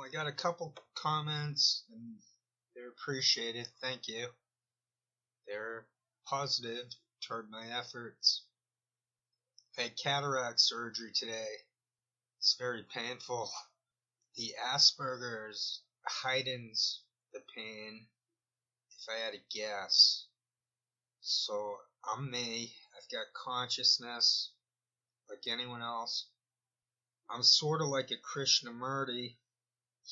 I got a couple comments, and they're appreciated. Thank you. They're positive toward my efforts. I had cataract surgery today. It's very painful. The Asperger's heightens the pain, if I had to guess. So I'm me. I've got consciousness like anyone else. I'm sort of like a Krishnamurti.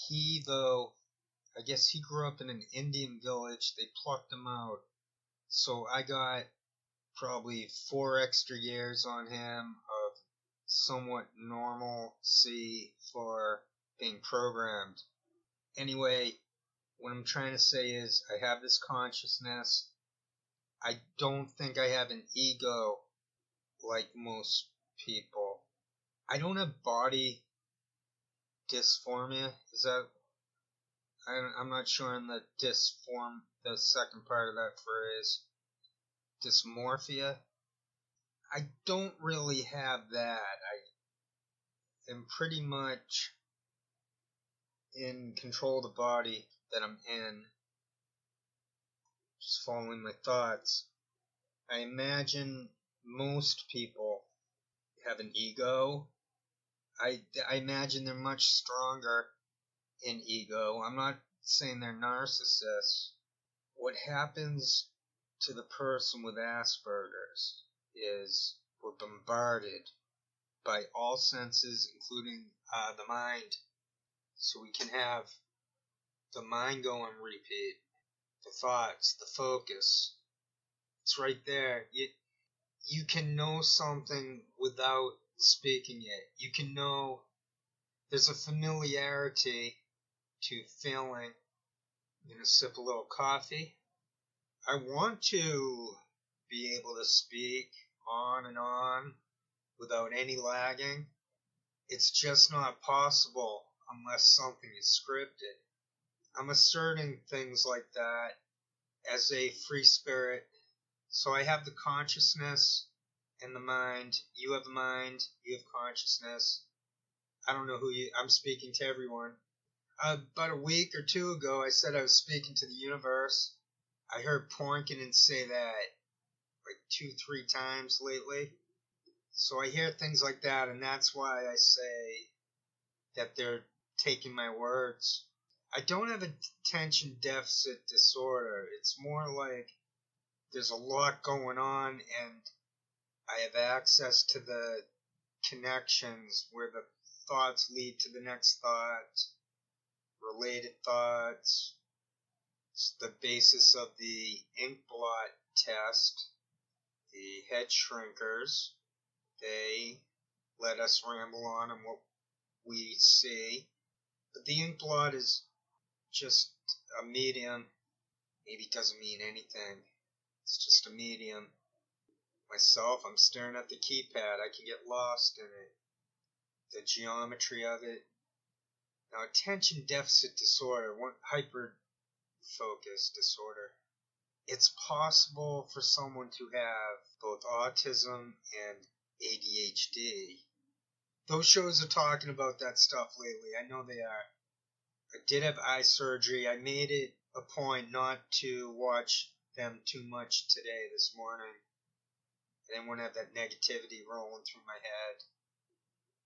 He, though, I guess he grew up in an Indian village. They plucked him out. So I got probably 4 extra years on him of somewhat normalcy for being programmed. Anyway, what I'm trying to say is I have this consciousness. I don't think I have an ego like most people. I don't have body dysphoria. Is that... I'm not sure on the the second part of that phrase. Dysmorphia. I don't really have that. I am pretty much in control of the body that I'm in. Just following my thoughts. I imagine most people have an ego. I imagine they're much stronger in ego. I'm not saying they're narcissists. What happens to the person with Asperger's is we're bombarded by all senses, including the mind. So we can have the mind go on repeat, the thoughts, the focus. It's right there. You can know something without speaking it. You can know there's a familiarity to feeling. I'm going to sip a little coffee. I want to be able to speak on and on without any lagging. It's just not possible unless something is scripted. I'm asserting things like that as a free spirit. So I have the consciousness and the mind. You have the mind. You have consciousness. I don't know who you... I'm speaking to everyone. About a week or 2 ago, I said I was speaking to the universe. I heard Poinkin say that like 2-3 times lately. So I hear things like that, and that's why I say that they're taking my words. I don't have attention deficit disorder. It's more like there's a lot going on, and I have access to the connections where the thoughts lead to the next thought, related thoughts. It's the basis of the ink blot test. The head shrinkers, they let us ramble on what we see. But the ink blot is just a medium. Maybe it doesn't mean anything. It's just a medium. Myself, I'm staring at the keypad. I can get lost in it. The geometry of it. Now, attention deficit disorder, hyper-focus disorder. It's possible for someone to have both autism and ADHD. Those shows are talking about that stuff lately. I know they are. I did have eye surgery. I made it a point not to watch them too much today, this morning. I didn't want to have that negativity rolling through my head.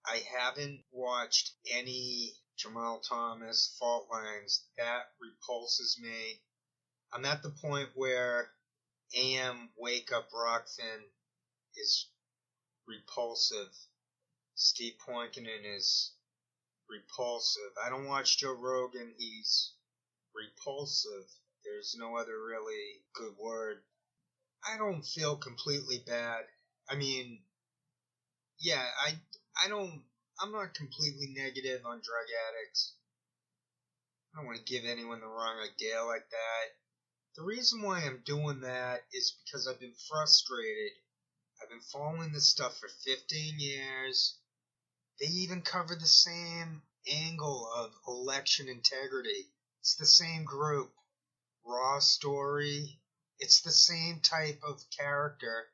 I haven't watched any Jamal Thomas fault lines. That repulses me. I'm at the point where AM Wake Up Rockfin is repulsive. Steve Poinkinen is repulsive. I don't watch Joe Rogan. He's repulsive. There's no other really good word. I don't feel completely bad. I mean, yeah, I'm not completely negative on drug addicts. I don't want to give anyone the wrong idea like that. The reason why I'm doing that is because I've been frustrated. I've been following this stuff for 15 years. They even cover the same angle of election integrity. It's the same group. Raw story. It's the same type of character,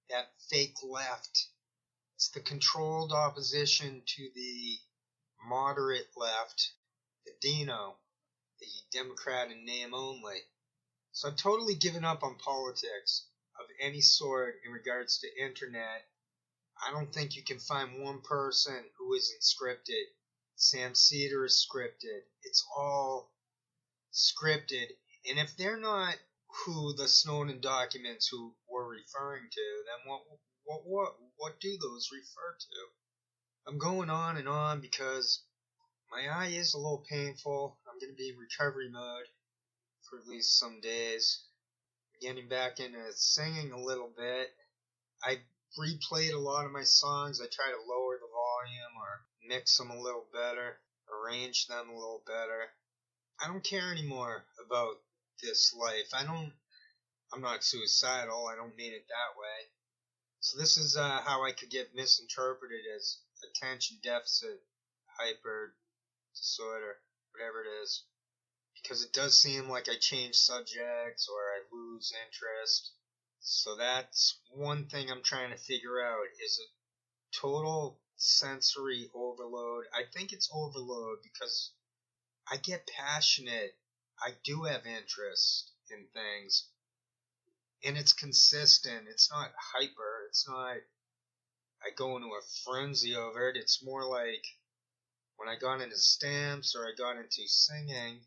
that fake left. It's the controlled opposition to the moderate left, the Dino, the Democrat in name only. So I've totally given up on politics of any sort in regards to internet. I don't think you can find one person who isn't scripted. Sam Cedar is scripted. It's all scripted. And if they're not who the Snowden documents who we're referring to, then what do those refer to? I'm going on and on because my eye is a little painful. I'm going to be in recovery mode for at least some days. Getting back into singing a little bit. I replayed a lot of my songs. I try to lower the volume or mix them a little better, arrange them a little better. I don't care anymore about this life. I'm not suicidal. I don't mean it that way. So this is how I could get misinterpreted as attention deficit hyper disorder, whatever it is. Because it does seem like I change subjects or I lose interest. So that's one thing I'm trying to figure out. Is it total sensory overload? I think it's overload because I get passionate. I do have interest in things. And it's consistent. It's not hyper. It's not I go into a frenzy over it. It's more like when I got into stamps or I got into singing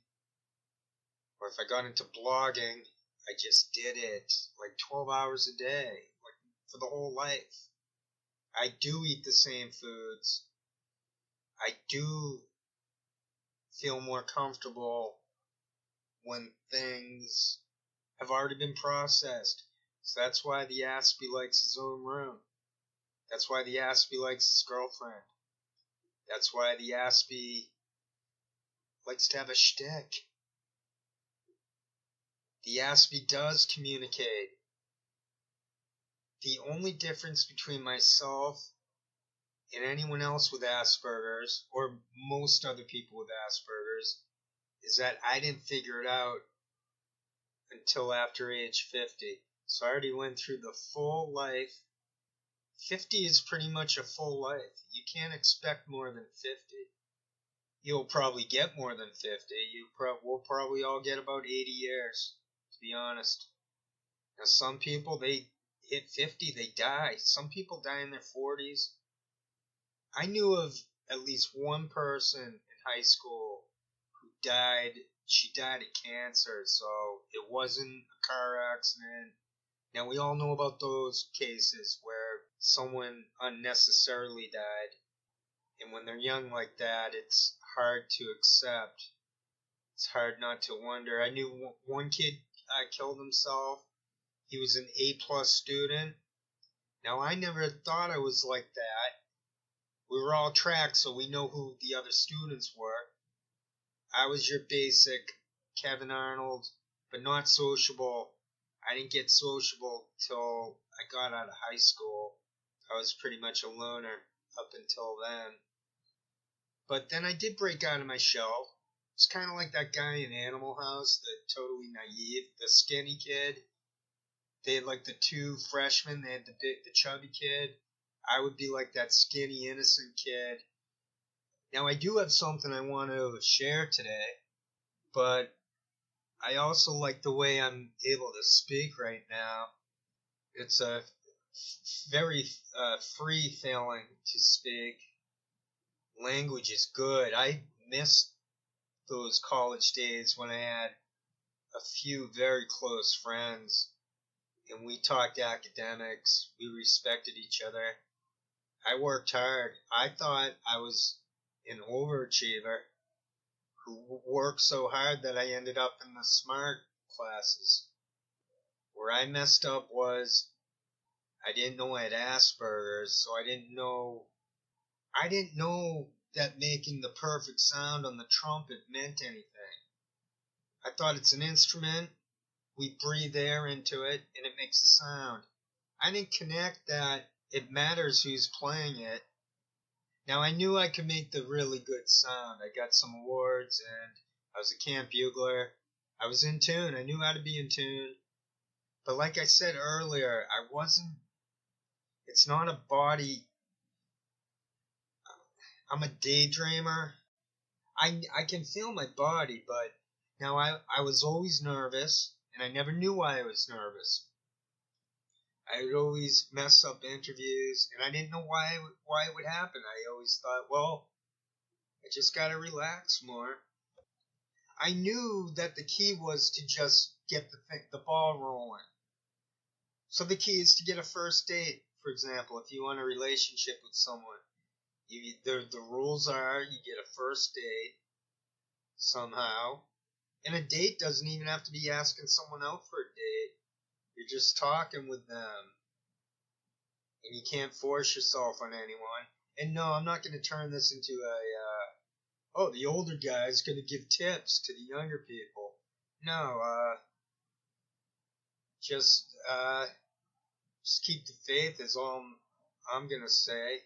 or if I got into blogging, I just did it like 12 hours a day, like for the whole life. I do eat the same foods. I do feel more comfortable when things have already been processed. So that's why the Aspie likes his own room. That's why the Aspie likes his girlfriend. That's why the Aspie likes to have a shtick. The Aspie does communicate. The only difference between myself and anyone else with Asperger's, or most other people with Asperger's, is that I didn't figure it out until after age 50. So I already went through the full life. 50 is pretty much a full life. You can't expect more than 50. You'll probably get more than 50. We'll probably all get about 80 years, to be honest. Now, some people, they hit 50, they die. Some people die in their 40s. I knew of at least one person in high school who died. She died of cancer, so it wasn't a car accident. Now, we all know about those cases where someone unnecessarily died. And when they're young like that, it's hard to accept. It's hard not to wonder. I knew one kid killed himself. He was an A-plus student. Now, I never thought I was like that. We were all tracked, so we know who the other students were. I was your basic Kevin Arnold, but not sociable. I didn't get sociable till I got out of high school. I was pretty much a loner up until then. But then I did break out of my shell. It's kind of like that guy in Animal House, the totally naive, the skinny kid. They had like the two freshmen. They had the chubby kid. I would be like that skinny, innocent kid. Now, I do have something I want to share today, but I also like the way I'm able to speak right now. It's a very free feeling to speak. Language is good. I miss those college days when I had a few very close friends and we talked academics. We respected each other. I worked hard. I thought I was an overachiever who worked so hard that I ended up in the smart classes. Where I messed up was I didn't know I had Asperger's, so I didn't know that making the perfect sound on the trumpet meant anything. I thought it's an instrument. We breathe air into it, and it makes a sound. I didn't connect that it matters who's playing it. Now, I knew I could make the really good sound. I got some awards, and I was a camp bugler. I was in tune. I knew how to be in tune. But like I said earlier, it's not a body. I'm a daydreamer. I can feel my body, but now I was always nervous, and I never knew why I was nervous. I would always mess up interviews, and I didn't know why it would happen. I always thought, well, I just gotta relax more. I knew that the key was to just get the ball rolling. So the key is to get a first date, for example, if you want a relationship with someone. The rules are you get a first date somehow. And a date doesn't even have to be asking someone out for a date. You're just talking with them. And you can't force yourself on anyone. And no, I'm not going to turn this into the older guy's going to give tips to the younger people. No, just keep the faith is all I'm going to say.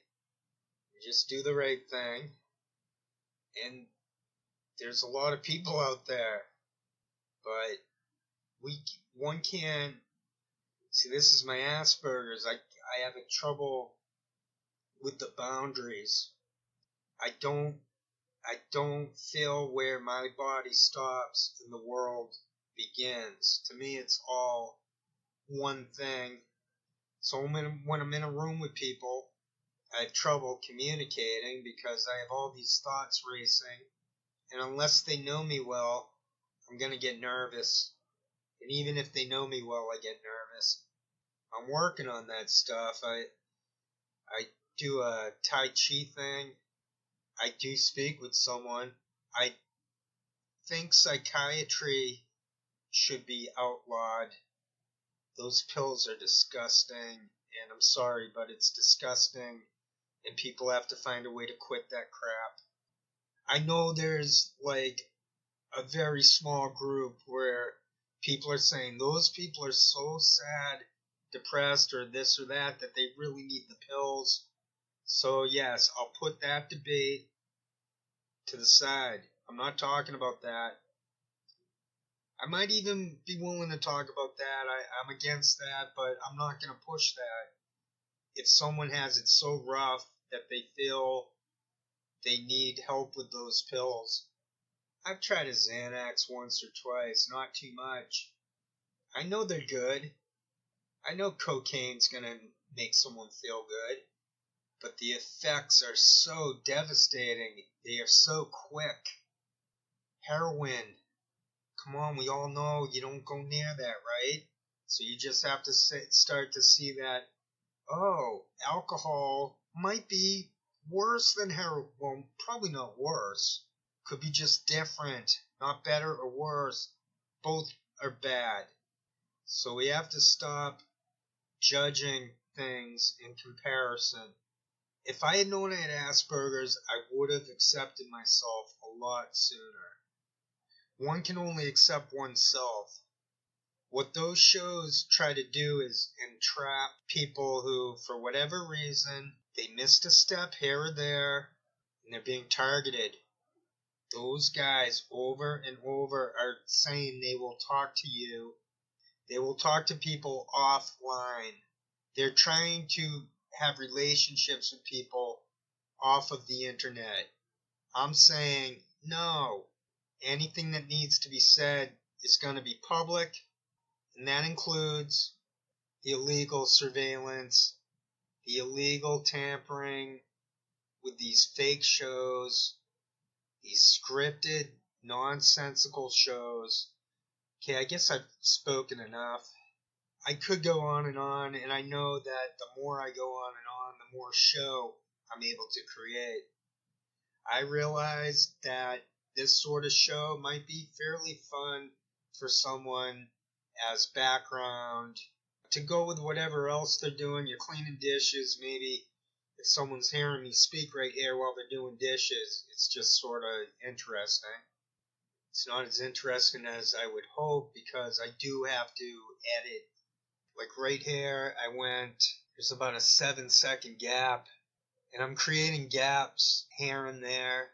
Just do the right thing. And there's a lot of people out there. But one can't, see, this is my Asperger's. I have a trouble with the boundaries. I don't feel where my body stops and the world begins. To me, it's all one thing. So when I'm in a room with people, I have trouble communicating because I have all these thoughts racing. And unless they know me well, I'm going to get nervous. And even if they know me well, I get nervous. I'm working on that stuff. I do a Tai Chi thing. I do speak with someone. I think psychiatry should be outlawed. Those pills are disgusting, and I'm sorry, but it's disgusting, and people have to find a way to quit that crap. I know there's like a very small group where people are saying those people are so sad, depressed, or this or that they really need the pills. So yes, I'll put that debate to the side. I'm not talking about that. I might even be willing to talk about that. I'm against that, but I'm not going to push that. If someone has it so rough that they feel they need help with those pills. I've tried a Xanax once or twice, not too much. I know they're good. I know cocaine's going to make someone feel good. But the effects are so devastating. They are so quick. Heroin. Come on, we all know you don't go near that, right? So you just have to start to see that, alcohol might be worse than heroin. Well, probably not worse. Could be just different. Not better or worse. Both are bad. So we have to stop judging things in comparison. If I had known I had Asperger's, I would have accepted myself a lot sooner. One can only accept oneself. What those shows try to do is entrap people who, for whatever reason, they missed a step here or there, and they're being targeted. Those guys over and over are saying they will talk to you. They will talk to people offline. They're trying to have relationships with people off of the internet. I'm saying no. Anything that needs to be said is going to be public, and that includes the illegal surveillance, the illegal tampering with these fake shows, these scripted, nonsensical shows. Okay, I guess I've spoken enough. I could go on, and I know that the more I go on, the more show I'm able to create. I realize that this sort of show might be fairly fun for someone as background to go with whatever else they're doing. You're cleaning dishes, maybe if someone's hearing me speak right here while they're doing dishes, it's just sort of interesting. It's not as interesting as I would hope because I do have to edit. Like right here, there's about a 7-second gap, and I'm creating gaps here and there.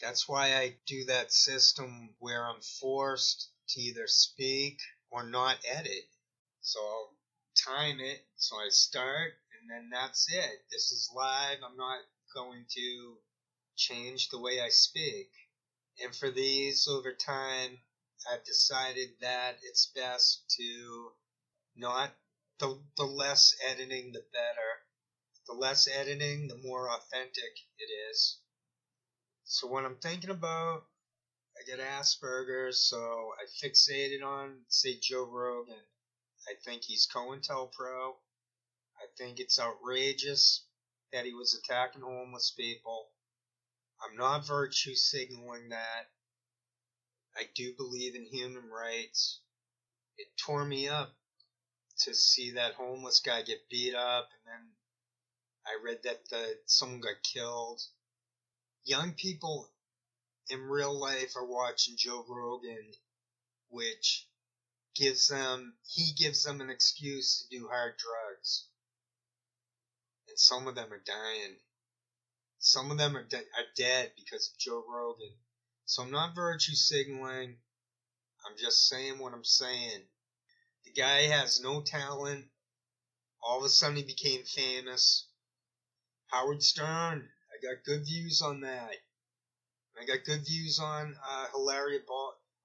That's why I do that system where I'm forced to either speak or not edit. So I'll time it, so I start, and then that's it. This is live. I'm not going to change the way I speak. And for these, over time, I've decided that it's best to not, the less editing, the better. The less editing, the more authentic it is. So when I'm thinking about, I get Asperger's, so I fixated on, say, Joe Rogan. I think he's COINTELPRO. I think it's outrageous that he was attacking homeless people. I'm not virtue signaling that. I do believe in human rights. It tore me up to see that homeless guy get beat up, and then I read that someone got killed. Young people in real life are watching Joe Rogan, which gives them an excuse to do hard drugs. And some of them are dying. Some of them are dead because of Joe Rogan. So I'm not virtue signaling. I'm just saying what I'm saying. The guy has no talent. All of a sudden he became famous. Howard Stern, I got good views on that. I got good views on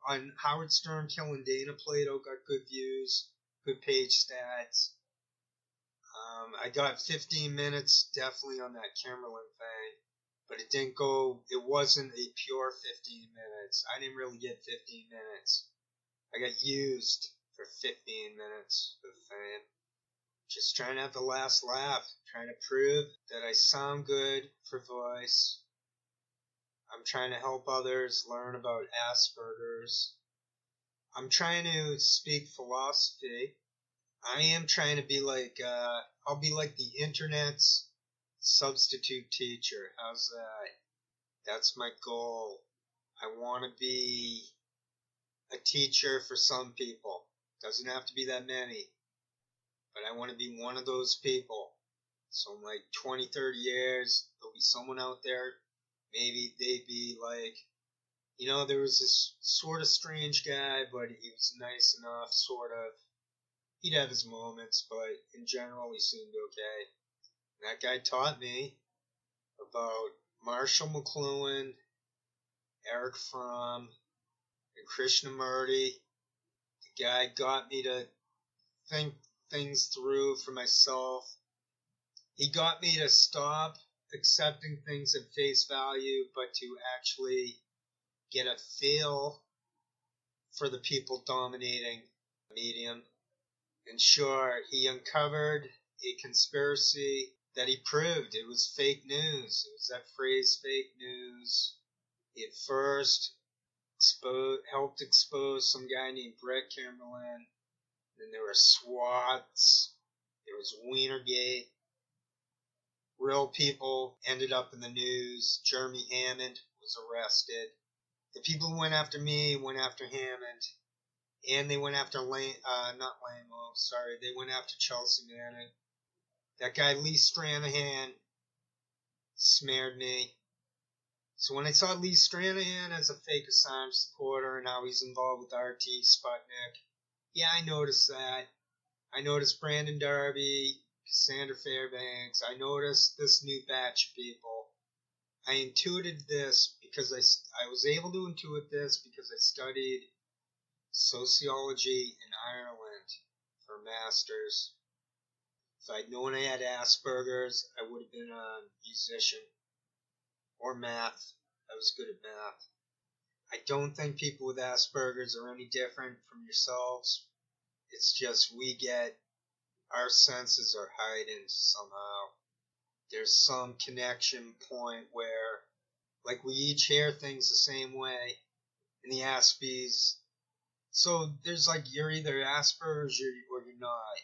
on Howard Stern killing Dana Plato. Got good views, good page stats. I got 15 minutes definitely on that Kimberlin thing, but it wasn't a pure 15 minutes. I didn't really get 15 minutes. I got used for 15 minutes of the thing. Just trying to have the last laugh, trying to prove that I sound good for voice. I'm trying to help others learn about Asperger's. I'm trying to speak philosophy. I am trying to be like, I'll be like the internet's substitute teacher. How's that? That's my goal. I want to be a teacher for some people. Doesn't have to be that many. But I want to be one of those people. So in like 20, 30 years, there'll be someone out there. Maybe they'd be like, there was this sort of strange guy, but he was nice enough, sort of. He'd have his moments, but in general, he seemed okay. And that guy taught me about Marshall McLuhan, Eric Fromm, and Krishnamurti. The guy got me to think things through for myself. He got me to stop accepting things at face value, but to actually get a feel for the people dominating the medium. And sure, he uncovered a conspiracy that he proved it was fake news. It was that phrase, fake news. He at first helped expose some guy named Brett Kimberlin. Then there were SWATs. There was Wienergate. Real people ended up in the news. Jeremy Hammond was arrested. The people who went after me went after Hammond. And they went after they went after Chelsea Manning. That guy Lee Stranahan smeared me. So when I saw Lee Stranahan as a fake Assange supporter and how he's involved with RT Sputnik, yeah, I noticed that. I noticed Brandon Darby, Cassandra Fairbanks. I noticed this new batch of people. I intuited this because I was able to intuit this because I studied sociology in Ireland for a master's. If I'd known I had Asperger's, I would have been a musician. Or math. I was good at math. I don't think people with Asperger's are any different from yourselves. It's just our senses are heightened somehow. There's some connection point where, like, we each hear things the same way in the Aspies. So there's like, you're either Asperger's or you're not.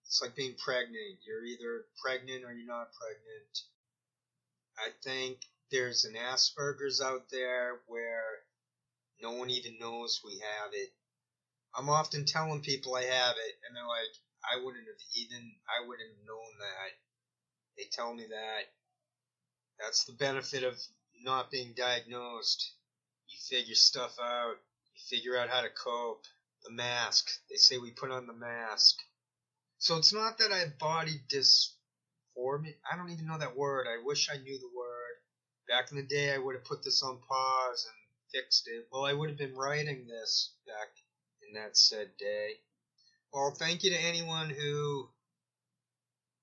It's like being pregnant. You're either pregnant or you're not pregnant. I think there's an Asperger's out there where no one even knows we have it. I'm often telling people I have it, and they're like, I wouldn't have known that. They tell me that. That's the benefit of not being diagnosed. You figure stuff out. You figure out how to cope. The mask. They say we put on the mask. So it's not that I have body dysphoria. I don't even know that word. I wish I knew the word. Back in the day, I would have put this on pause and fixed it. Well, I would have been writing this back in that said day. Well, thank you to anyone who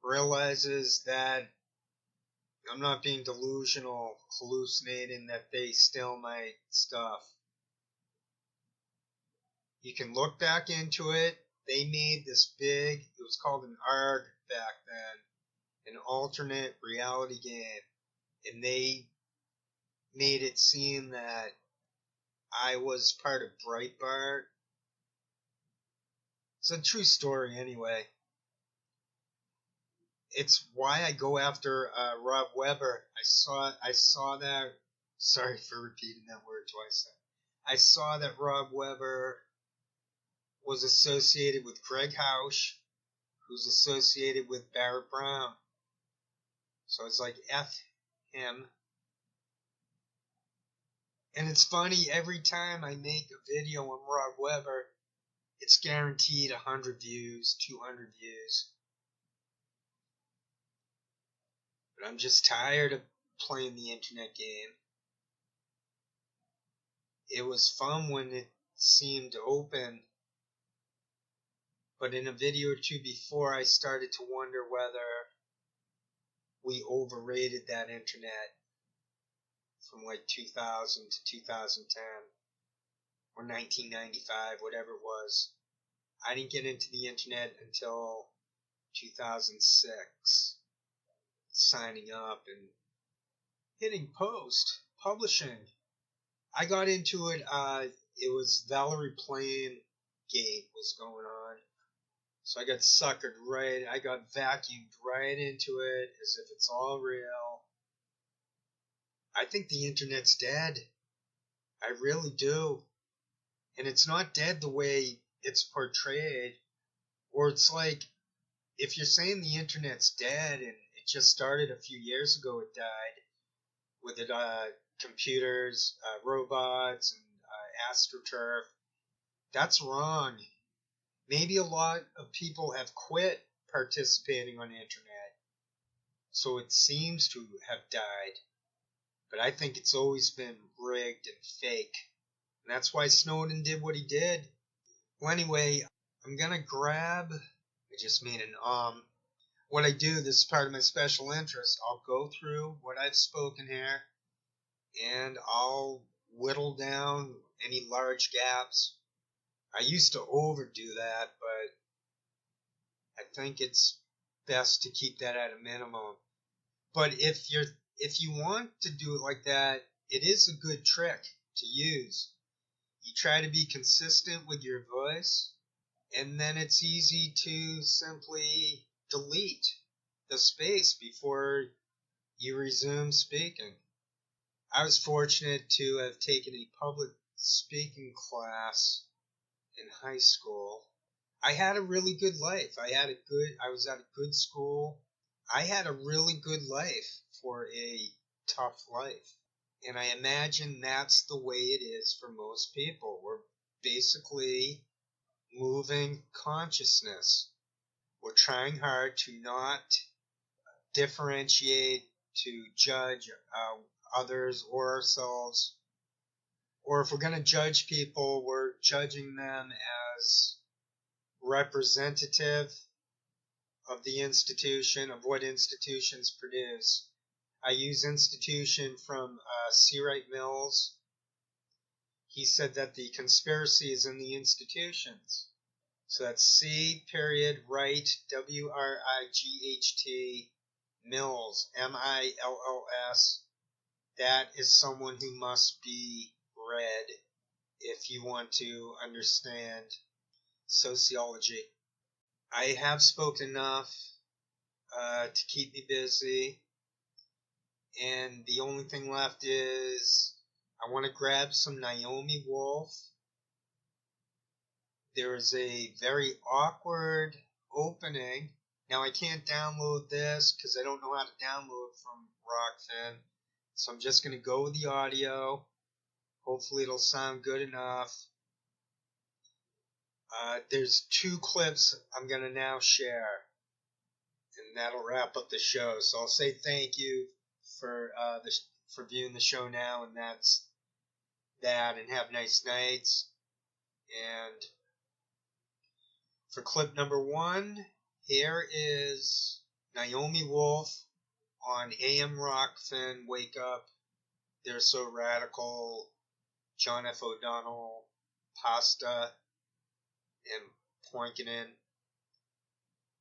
realizes that I'm not being delusional, hallucinating that they steal my stuff. You can look back into it. They made this big, it was called an ARG back then, an alternate reality game. And they made it seem that I was part of Breitbart. It's a true story anyway. It's why I go after Rob Weber. I saw that. Sorry for repeating that word twice. I saw that Rob Weber was associated with Greg Hausch, who's associated with Barrett Brown. So it's like F him. And it's funny, every time I make a video on Rob Weber, it's guaranteed 100 views, 200 views. But I'm just tired of playing the internet game. It was fun when it seemed open, but in a video or two before, I started to wonder whether we overrated that internet from like 2000 to 2010 or 1995, whatever it was. I didn't get into the internet until 2006, signing up and hitting post, publishing. I got into it, it was Valerie Plame Gate was going on. So I got suckered right, I got vacuumed right into it as if it's all real. I think the internet's dead. I really do. And it's not dead the way it's portrayed. Or it's like, if you're saying the internet's dead and it just started a few years ago, it died. With it, computers, robots, and AstroTurf. That's wrong. Maybe a lot of people have quit participating on the internet, so it seems to have died. But I think it's always been rigged and fake. And that's why Snowden did what he did. Well, anyway, I'm gonna grab, I just made an what I do, this is part of my special interest. I'll go through what I've spoken here, and I'll whittle down any large gaps. I used to overdo that, but I think it's best to keep that at a minimum. But if you want to do it like that, it is a good trick to use. You try to be consistent with your voice, and then it's easy to simply delete the space before you resume speaking. I was fortunate to have taken a public speaking class in high school. I had a really good life. I was at a good school. I had a really good life for a tough life. And I imagine that's the way it is for most people. We're basically moving consciousness. We're trying hard to not differentiate, to judge others or ourselves. Or if we're going to judge people, we're judging them as representative of the institution, of what institutions produce. I use institution from C. Wright Mills. He said that the conspiracy is in the institutions. So that's C. Wright, W-R-I-G-H-T, Mills, M-I-L-L-S. That is someone who must be read if you want to understand sociology. I have spoken enough to keep me busy, and the only thing left is I want to grab some Naomi Wolf. There is a very awkward opening. Now I can't download this because I don't know how to download from Rockfin, so I'm just going to go with the audio. Hopefully it'll sound good enough. There's 2 clips I'm going to now share, and that'll wrap up the show. So I'll say thank you for for viewing the show now, and that's that, and have nice nights. And for clip number 1, here is Naomi Wolf on AM Rockfin, Wake Up, They're So Radical, John F. O'Donnell, Pasta, and Poinkinen.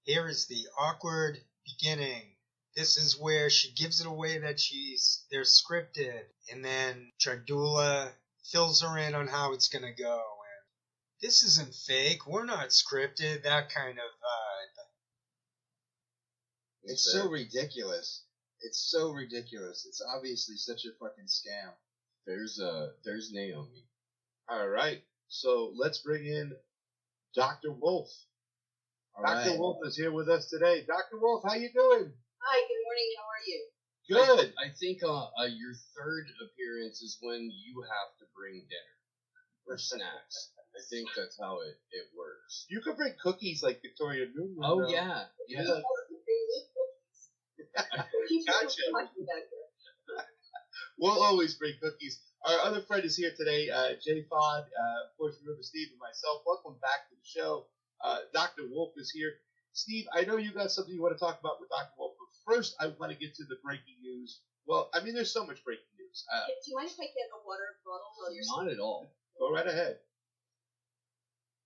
Here is the awkward beginning. This is where she gives it away that they're scripted, and then Chardula fills her in on how it's going to go. And this isn't fake. We're not scripted. That kind of vibe. It's so ridiculous. It's so ridiculous. It's obviously such a fucking scam. There's Naomi. All right. So let's bring in Dr. Wolf. Dr. Wolf is here with us today. Dr. Wolf, how you doing? Hi, good morning. How are you? Good. I think your third appearance is when you have to bring dinner or snacks. I think that's how it works. You could bring cookies like Victoria Newman. Oh, yeah. Gotcha. We'll always bring cookies. Our other friend is here today, Jay Fod, of course, remember Steve and myself. Welcome back to the show. Dr. Wolf is here. Steve, I know you got something you want to talk about with Dr. Wolf, but first I want to get to the breaking news. Well, I mean, there's so much breaking news. Do you mind if I get a water bottle while you're Not at all. Go right ahead.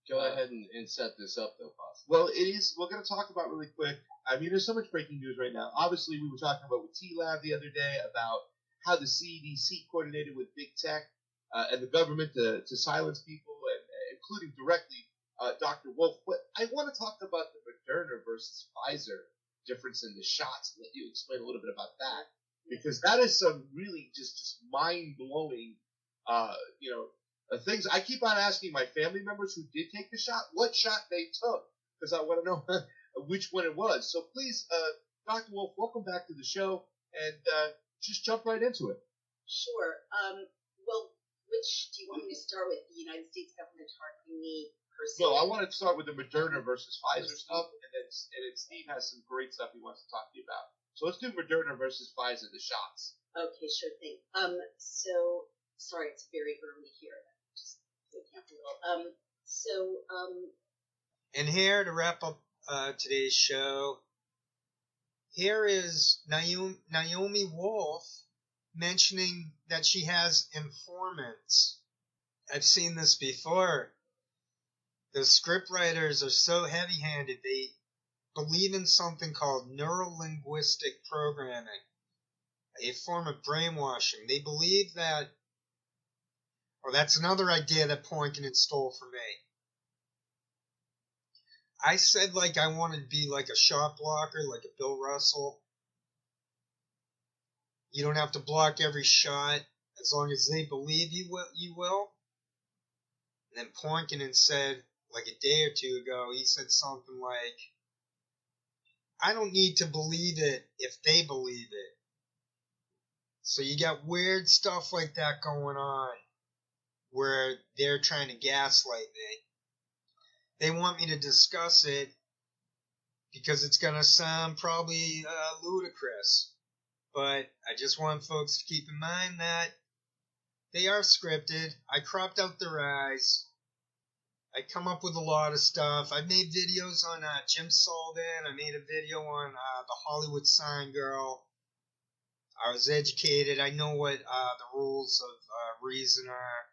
Go ahead and set this up, though, possibly. Well, it is. We're going to talk about really quick. I mean, there's so much breaking news right now. Obviously, we were talking about with T-Lab the other day about how the CDC coordinated with big tech and the government to silence people, and including directly Dr. Wolf. But I want to talk about the Moderna versus Pfizer difference in the shots. Let you explain a little bit about that, because that is some really just mind-blowing, things. I keep on asking my family members who did take the shot what shot they took, because I want to know which one it was. So please, Dr. Wolf, welcome back to the show, and just jump right into it. Sure. Well, which do you want me to start with? The United States government targeting me personally? No, I want to start with the Moderna versus Pfizer stuff, and then Steve has some great stuff he wants to talk to you about. So let's do Moderna versus Pfizer, the shots. Okay, sure thing. So sorry, it's very early here. Just waking up a little. And here to wrap up today's show, here is Naomi Wolf mentioning that she has informants. I've seen this before. The scriptwriters are so heavy-handed, they believe in something called neuro-linguistic programming, a form of brainwashing. They believe that, that's another idea that Poinkinen stole from me. I said I wanted to be like a shot blocker, like a Bill Russell. You don't have to block every shot as long as they believe you will. And then Poinkinen said, like a day or two ago, he said something like, I don't need to believe it if they believe it. So you got weird stuff like that going on where they're trying to gaslight me. They want me to discuss it because it's going to sound probably ludicrous. But I just want folks to keep in mind that they are scripted. I cropped out their eyes. I come up with a lot of stuff. I've made videos on Jim Sullivan. I made a video on the Hollywood Sign Girl. I was educated. I know what the rules of reason are.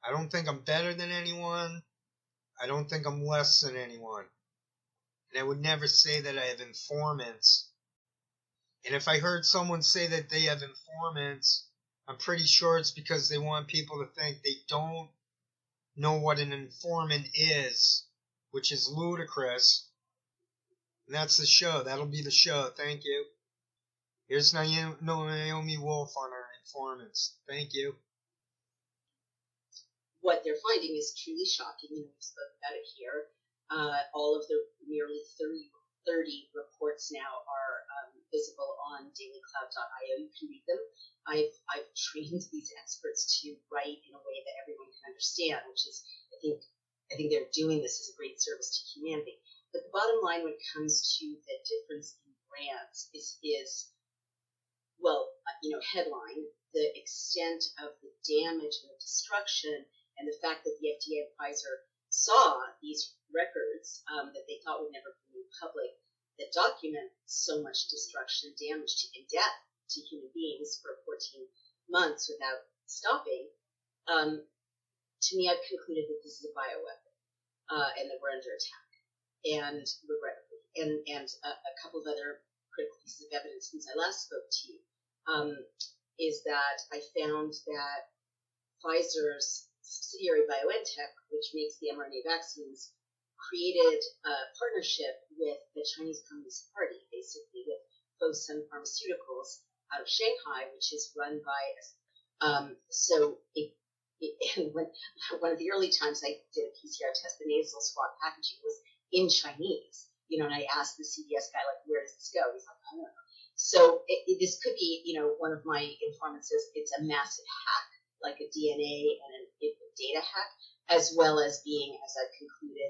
I don't think I'm better than anyone. I don't think I'm less than anyone. And I would never say that I have informants. And if I heard someone say that they have informants, I'm pretty sure it's because they want people to think they don't know what an informant is, which is ludicrous. And that's the show. That'll be the show. Thank you. Here's Naomi Wolf on her informants. Thank you. What they're finding is truly shocking. We spoke about it here. All of the nearly 30 reports now are visible on dailycloud.io. You can read them. I've trained these experts to write in a way that everyone can understand, which is, I think they're doing this as a great service to humanity. But the bottom line when it comes to the difference in brands is headline, the extent of the damage and the destruction, and the fact that the FDA and Pfizer saw these records that they thought would never be made public that document so much destruction, damage, and death to human beings for 14 months without stopping. To me, I've concluded that this is a bioweapon and that we're under attack, and regrettably. And a couple of other critical pieces of evidence since I last spoke to you is that I found that Pfizer's subsidiary BioNTech, which makes the mRNA vaccines, created a partnership with the Chinese Communist Party, basically with Fosun Pharmaceuticals out of Shanghai, which is run by. One of the early times I did a PCR test, the nasal swab packaging was in Chinese, and I asked the CVS guy, like, where does this go? He's like, I don't know. So this could be, one of my informants says it's a massive hack, like a DNA and a data hack, as well as being, as I've concluded,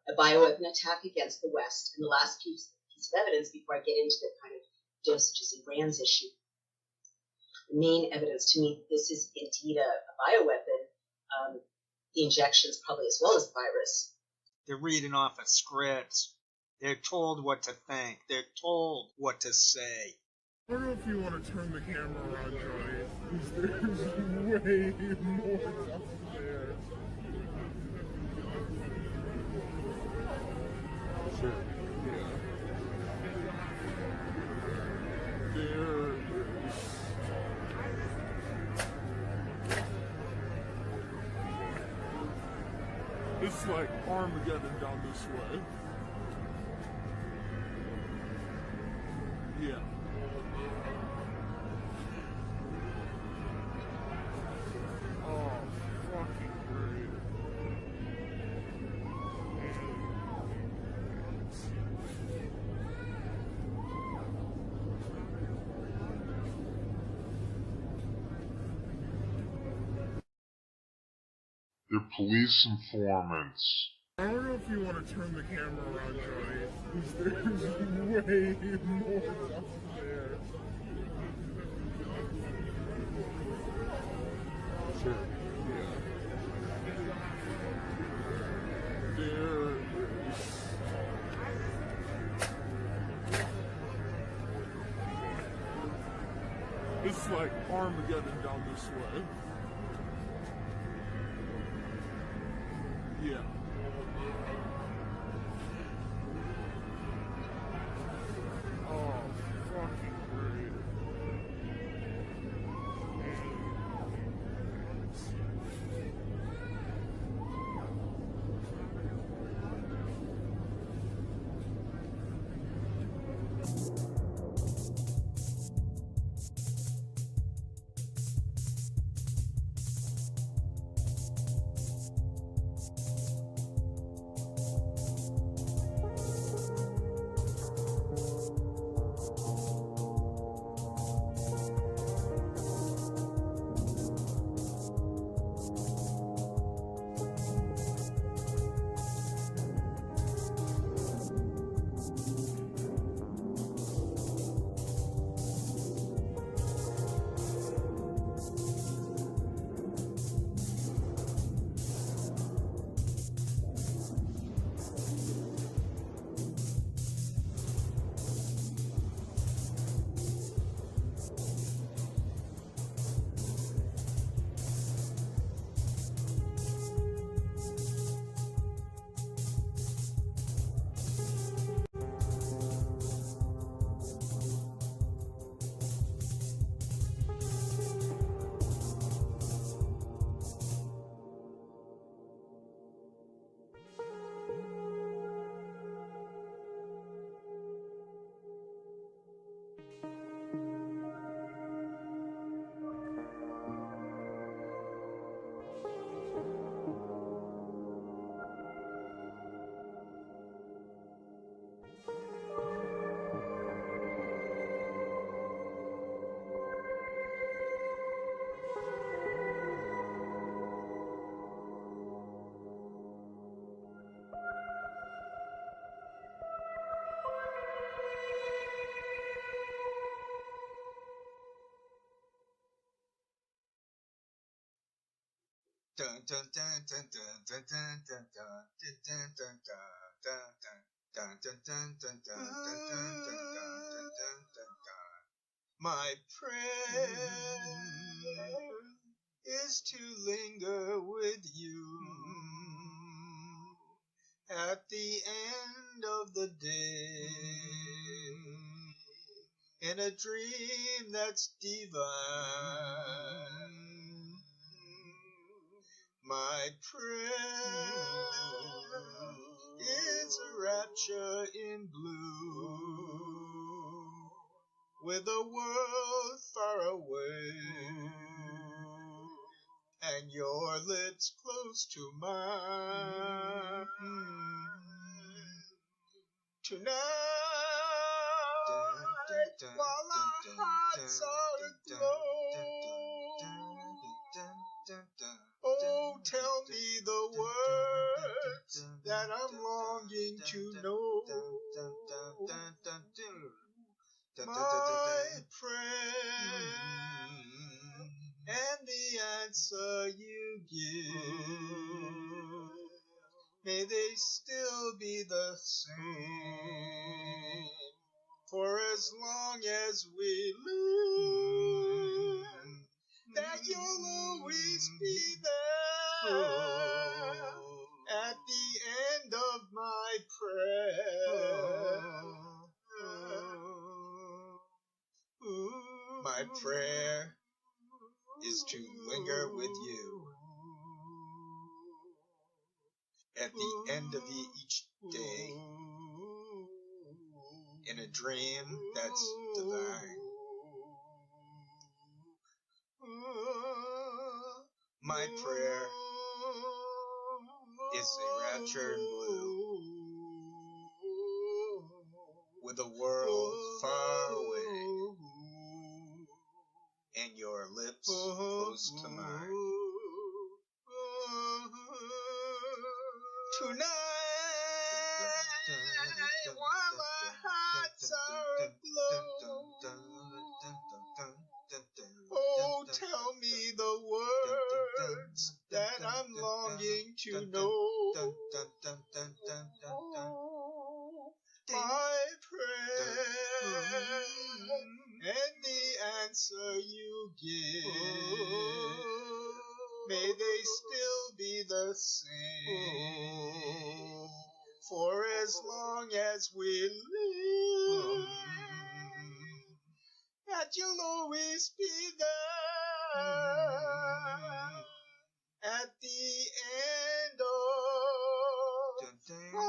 a bioweapon attack against the West. And the last piece of evidence before I get into the kind of dosages and brands issue, the main evidence to me that this is indeed a bioweapon, the injections probably as well as the virus. They're reading off a script. They're told what to think. They're told what to say. I don't know if you want to turn the camera around, Johnny, because there's way more stuff there. Sure. Yeah. There is... It's like Armageddon down this way. Yeah. Oh, fucking great. They're police informants. I don't know if you want to turn the camera around, Johnny, because there's way more stuff there. Sure. Yeah. There is... It's like Armageddon down this way. Yeah. Oh, fucking great. Dun dun dun dun dun dun dun dun dun dun dun dun dun dun dun dun dun dun. My prayer is to linger with you at the end of the day in a dream that's divine. My prayer is a rapture in blue with a world far away and your lips close to mine. Tonight, while our hearts are aglow, oh, tell me the words that I'm longing to know. My prayer and the answer you give, may they still be the same for as long as we live. That you'll always be there at the end of my prayer. My prayer is to linger with you at the end of each day in a dream that's divine. My prayer is a rapture in blue with a world far away and your lips close to mine. Tonight, while our hearts are aglow, oh, tell me the words that I'm longing to know. My prayer and the answer you give, may they still be the same for as long as we live. That you'll always be there at the end of my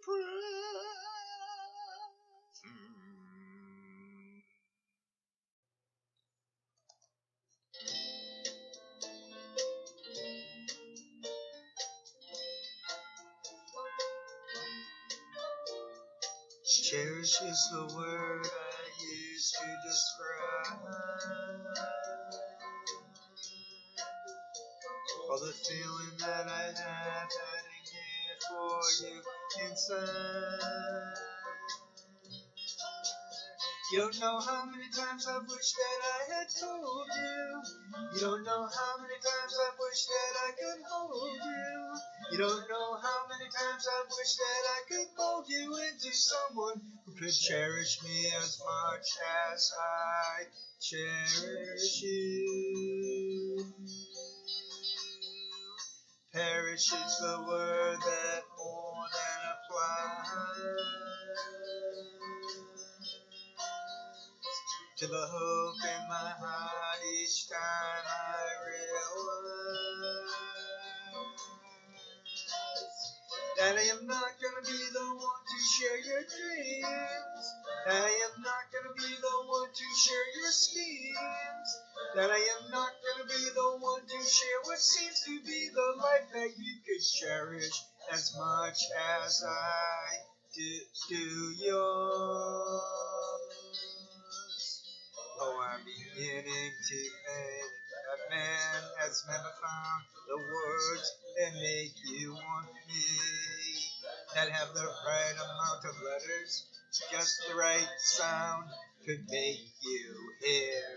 prayer. Cherish is the word I use to describe all the feeling that I have hiding here for you inside. You don't know how many times I've wished that I had told you. You don't know how many times I've wished that I could hold you. You don't know how many times I've wished that I could mold you into someone who could cherish me as much as I cherish you. Perish is the word that more than applies to the hope in my heart each time I realize that I am not gonna be the one to share your dreams, that I am not gonna be the one to share your schemes, that I am not gonna be the one to share what seems to be the life that you could cherish as much as I do yours. Oh, I'm beginning to think that man has never found the words that make you want me, that have the right amount of letters, just the right sound could make you hear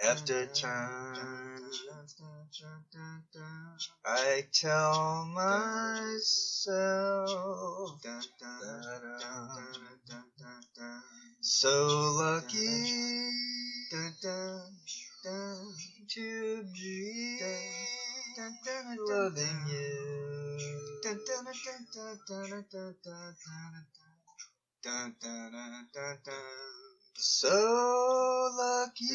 After time, I tell myself that I'm so lucky to be loving you. So lucky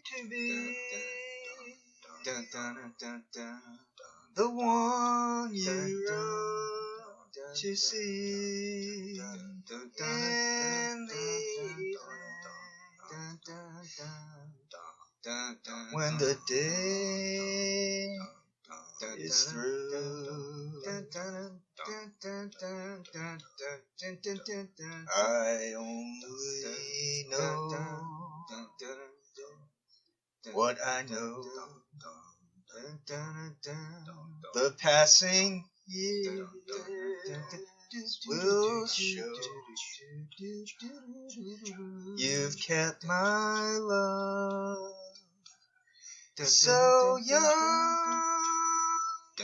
to be the one you run to see in the when the day is through. I only know what I know. The passing years will show. You've kept my love so young,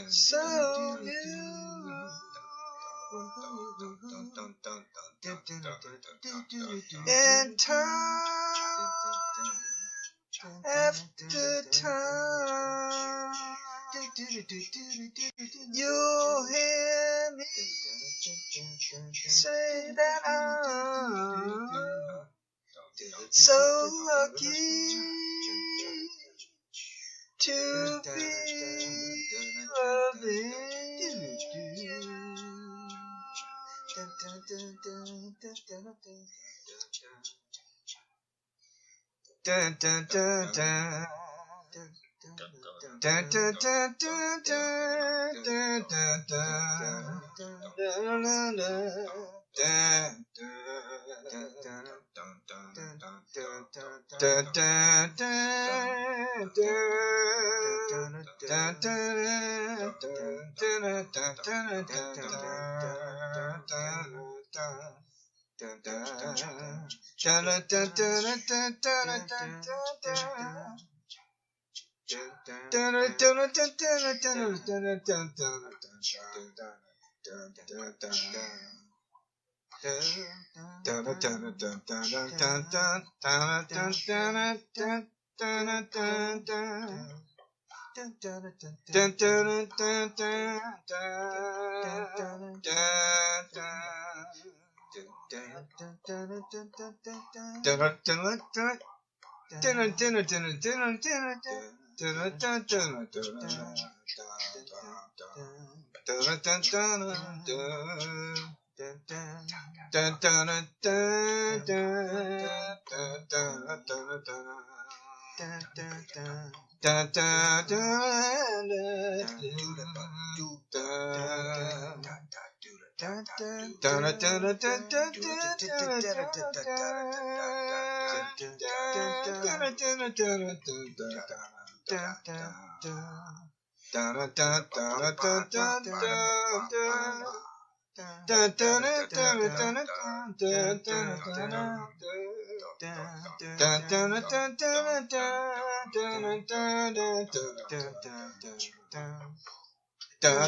so new. And time after time, you'll hear me say that I'm so lucky to be loving you. Dun, dun, dun, dun. Dun, dun, dun, dun, dun, dun, dun, dun. Dun,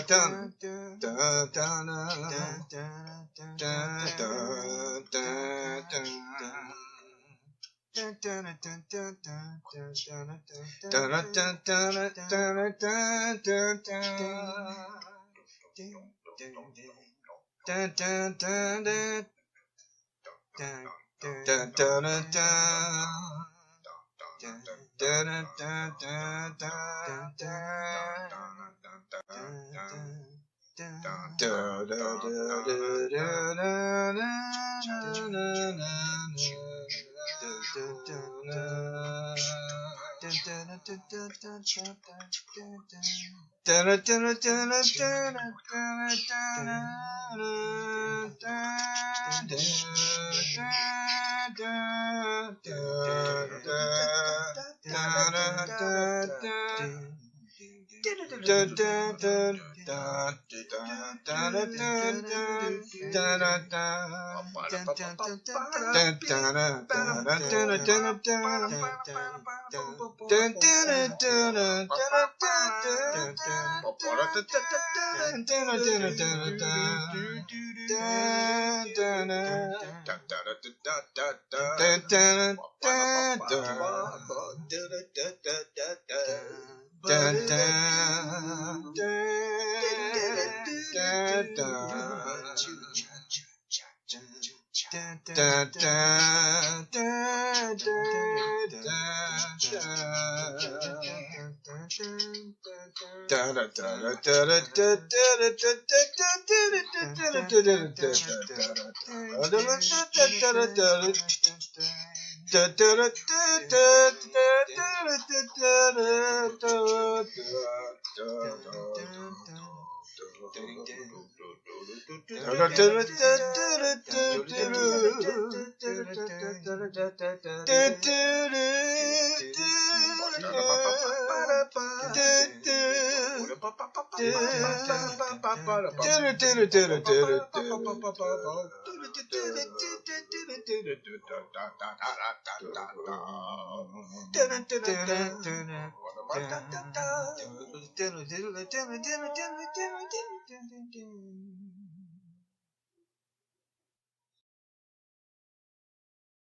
dun,